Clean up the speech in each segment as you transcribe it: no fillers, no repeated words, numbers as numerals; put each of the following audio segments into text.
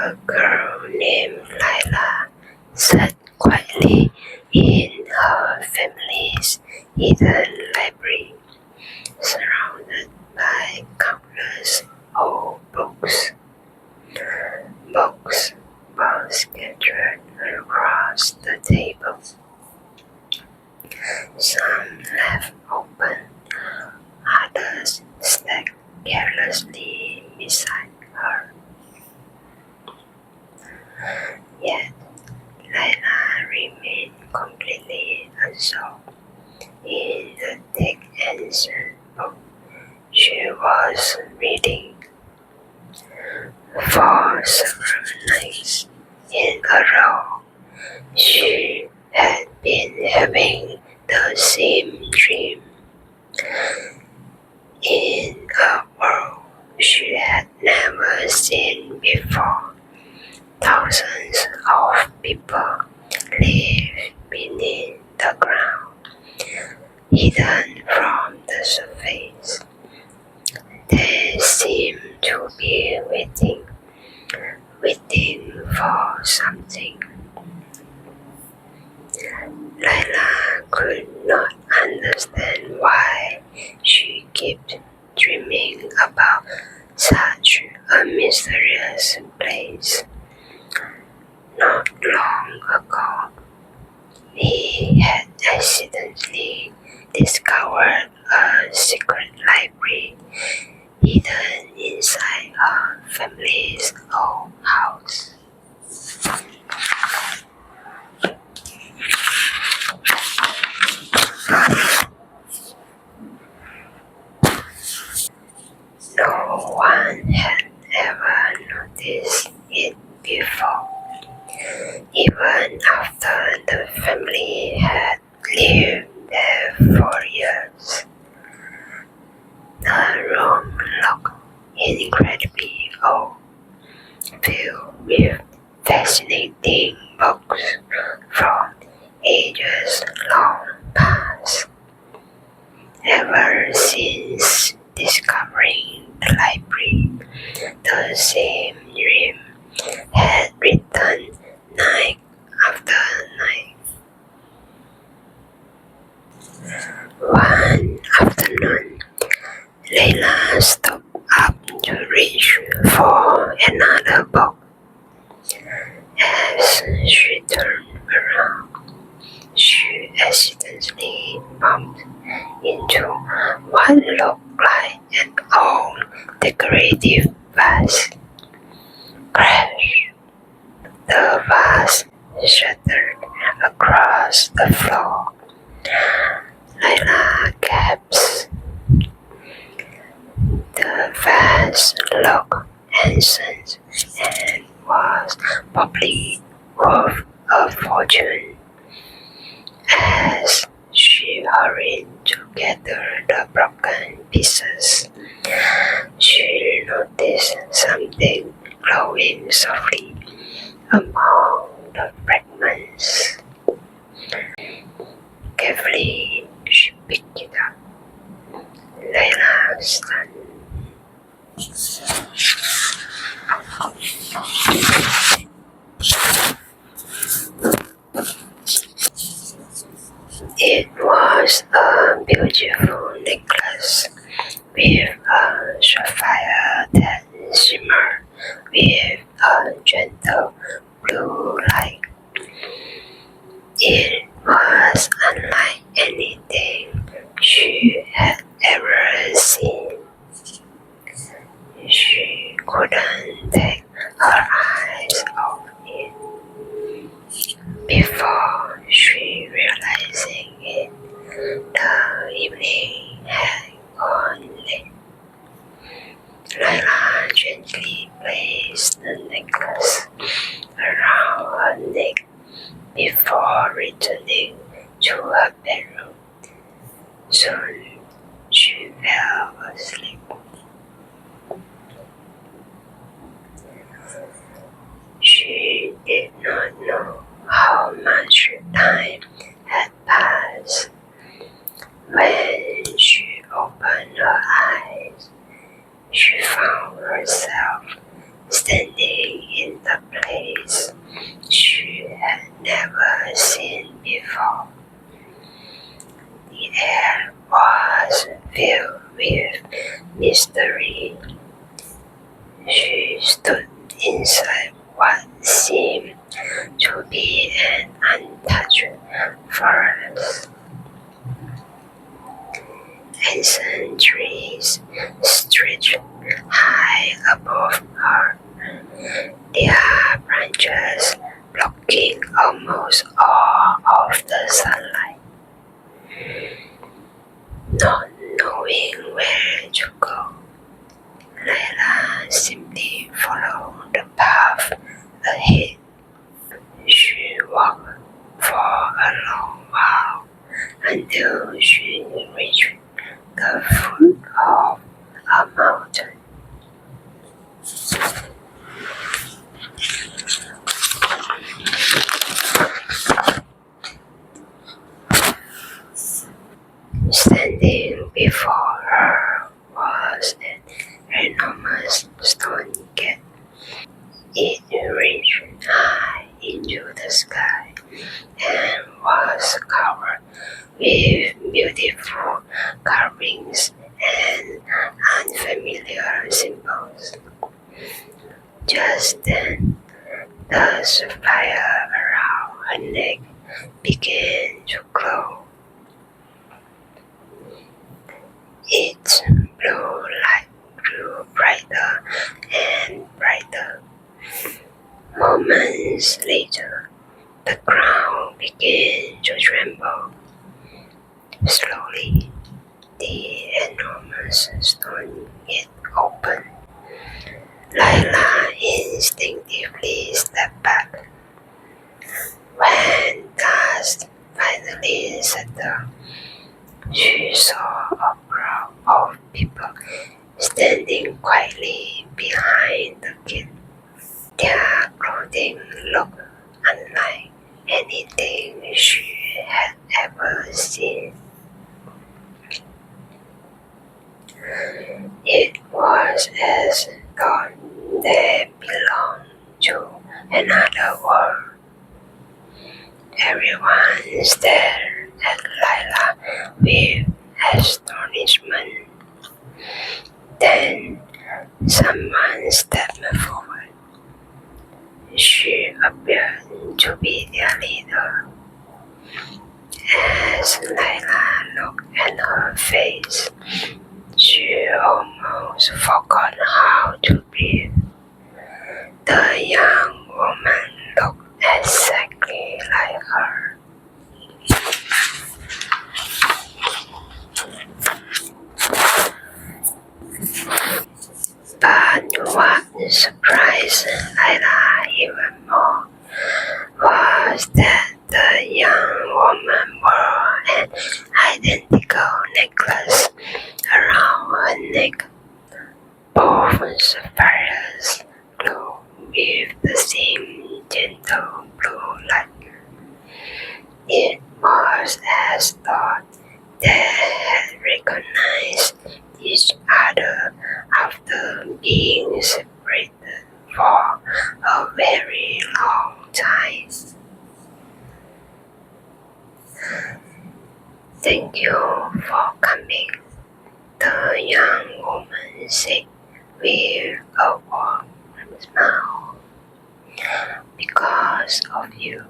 A girl named Lila sat quietly in her family's hidden library, surrounded by countless old books. Books were scattered across the table, some left open, others stacked carelessly beside her. Yet Lila remained completely absorbed in the thick ancient book she was reading. For several nights in a row, she had been having the same dream. In a world she had never seen before, thousands of people live beneath the ground, hidden from the surface. They seemed to be waiting for something. Lila could not understand why she kept dreaming about such a mysterious place. Not long ago, he had accidentally discovered a secret library hidden inside her family's old house. No one had ever noticed it before, even after the family had lived there for years. The room looked incredibly old, filled with fascinating books from ages long past. Ever since discovering the library, the same dream had returned night after night. One afternoon, Layla stood up to reach for another book. As she turned around, she accidentally bumped into what looked like an old decorative vase. Crash! The vase shattered across the floor. Layla gasped. The vase looked ancient and was probably worth a fortune. As she hurried to gather the broken pieces, she noticed something glowing softly among the fragments. Carefully, she picked it up. Layla stunned. It was a beautiful necklace with a sapphire that shimmered with a gentle blue light. It was unlike anything she had ever seen. She couldn't take her eyes off it. Before she realizing it, the evening had gone late. Layla gently placed the necklace around her neck before returning to her bedroom. Soon she fell asleep. She did not know how much time had passed. When she opened her eyes, she found herself standing in in a place she had never seen before. The air was filled with mystery. She stood inside what seemed to be an untouched forest. Ancient trees stretched high above her, their branches blocking almost all of the sunlight. Not knowing where to go, Layla simply followed the path ahead. She walked for a long while until she reached the foot of a mountain. Standing before her was an enormous stone gate. It reached high into the sky and was covered with beautiful carvings and unfamiliar symbols. Just then, the sapphire around her neck began to glow. Its blue light grew brighter and brighter. Moments later, the ground began to tremble. Slowly, the enormous stone gate opened. Layla instinctively stepped back. When dust finally settled, she saw a crowd of people standing quietly behind the gate. Their clothing looked unlike anything she had ever seen. It was as though they belonged to another world. Everyone stared at Layla with astonishment. Then someone stepped forward. She appeared to be their leader. As Layla looked at her face, she almost forgot how to breathe. The young woman looked exactly like her. But what surprised Layla even more was that the young woman wore an identical necklace around her neck. Both sapphires glowed with the same gentle blue light. It was as though they had recognized each other after being separated for a very long time. "Thank you for coming," the young woman said with a warm smile. "Because of you,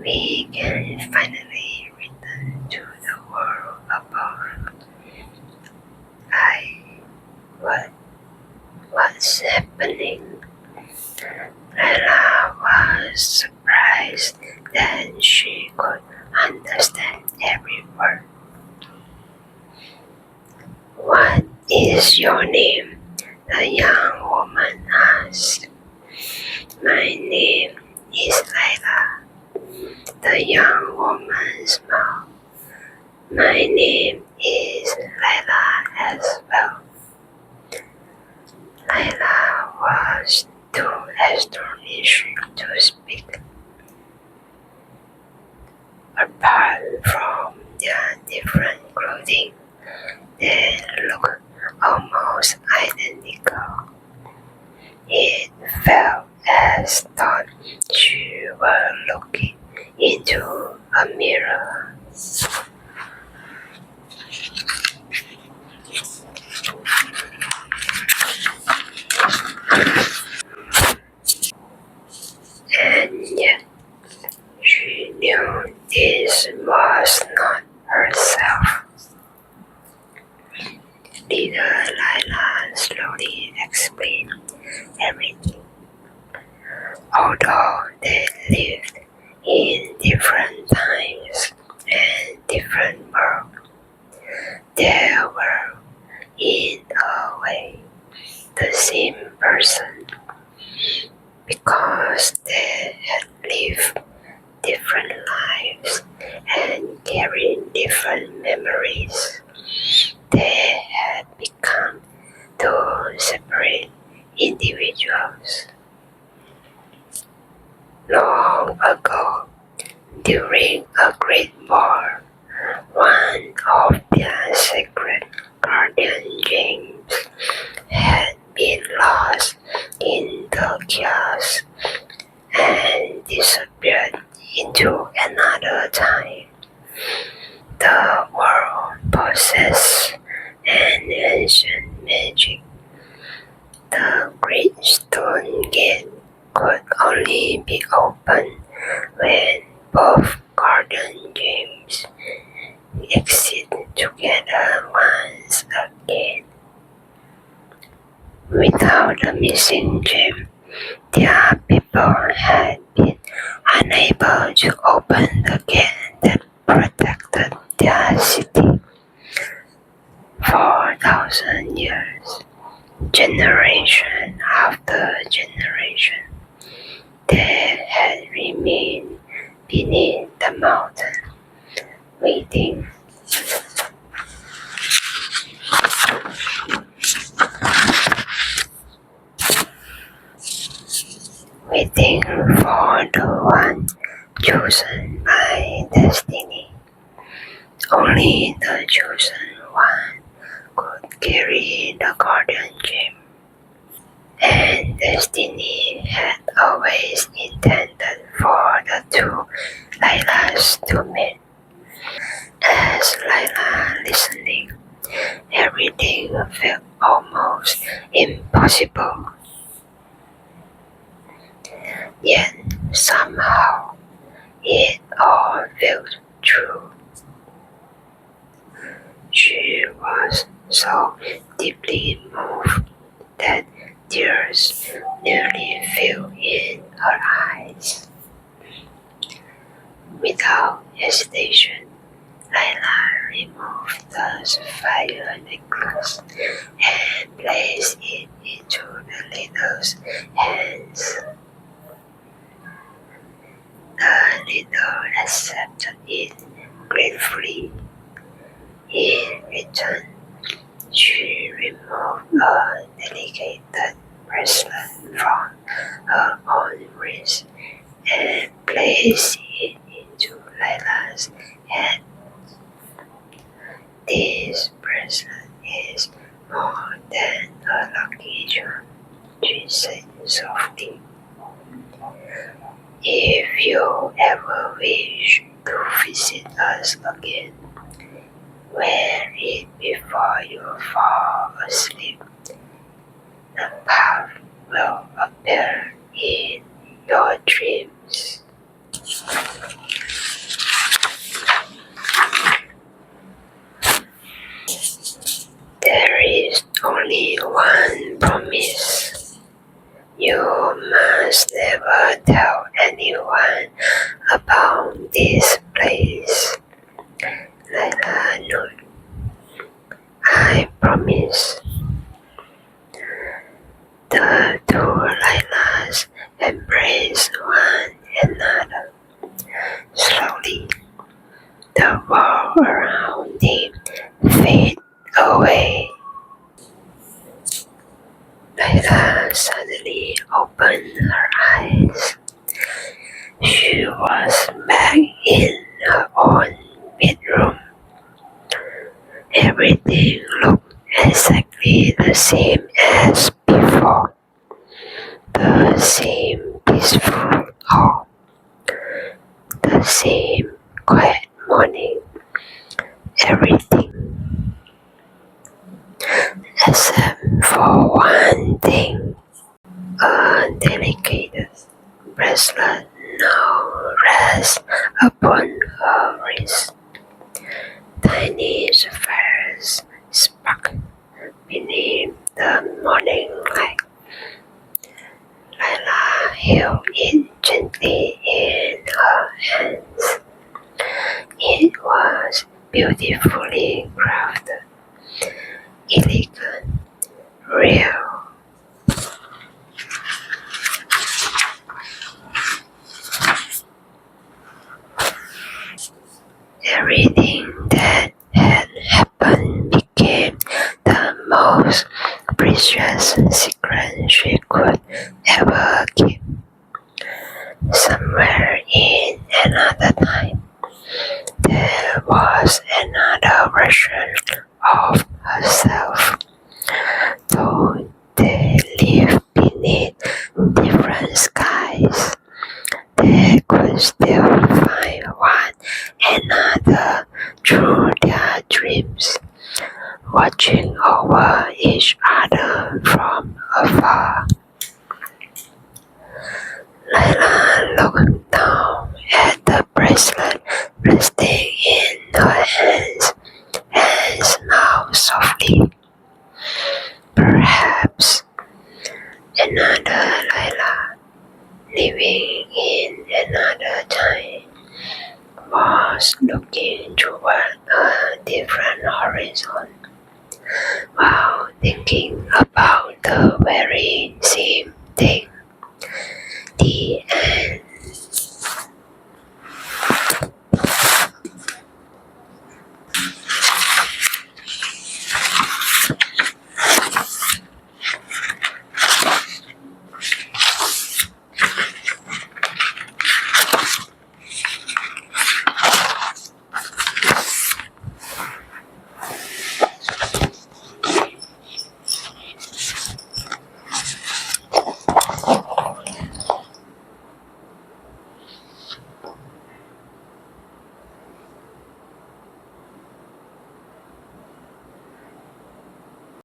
we can finally return to the world above." What's happening?" Layla was surprised that she could understand every word. "What is your name?" the young woman asked. "My name is Layla," the young woman smiled. "My name is Layla as well." Layla was too astonished to speak. Apart from their different clothing, they looked almost identical. It felt as thought she were looking into a mirror. And yet she knew this was not herself. Little Lila slowly explained everything. Although they lived in different times and different worlds, they were, in a way, the same person because they had lived different lives and carried different memories. They had become two separate individuals. Long ago, during a great war, one of their sacred guardian gems had been lost in the chaos and disappeared into another time. The world possessed an ancient magic. The great stone gate could only be opened when both guardian gems exist together once again. Without the missing gem, their people had been unable to open the gate that protected their city. For 1,000 years, generation after generation, they had remained beneath the mountain, waiting. Waiting for the one chosen by destiny. Only the chosen one could carry the guardian gem. And destiny had always intended for the two Lilas to meet. As Lila listening, everything felt almost impossible. Yet somehow it all felt true. She was so deeply moved that tears nearly filled in her eyes. Without hesitation, Lila removed the sapphire necklace and placed it into the little hands. The little accepted it gratefully. In return, she removed a delicate bracelet from her own wrist and placed it into Lila's hand. This bracelet is more than a lucky charm, she said softly. If you ever wish to visit us again, wear it before you fall asleep. The path will appear in your dreams. There is only one promise. You must never tell anyone about this place. Lila nodded. I promise. The two Lilas embraced one another. Slowly, the world around them faded away. Lila suddenly opened her eyes. She was back in her own bedroom. Everything looked exactly the same as before. the same peaceful hall, the same quiet morning, everything except for one thing, a delicate bracelet now rests upon her wrist. Tiny sapphires spark beneath the morning light. Lila held it gently in her hands. It was beautifully crafted, elegant, real. Everything that had happened became the most precious secret she could ever keep. Somewhere in another time, there was another version of herself, though they lived beneath different skies. They could still find one another through their dreams, watching over each other from afar. Layla looked down at the bracelet resting in her hands and smiled softly. Perhaps another Layla, living in another time, was looking toward a different horizon while thinking about the very same thing.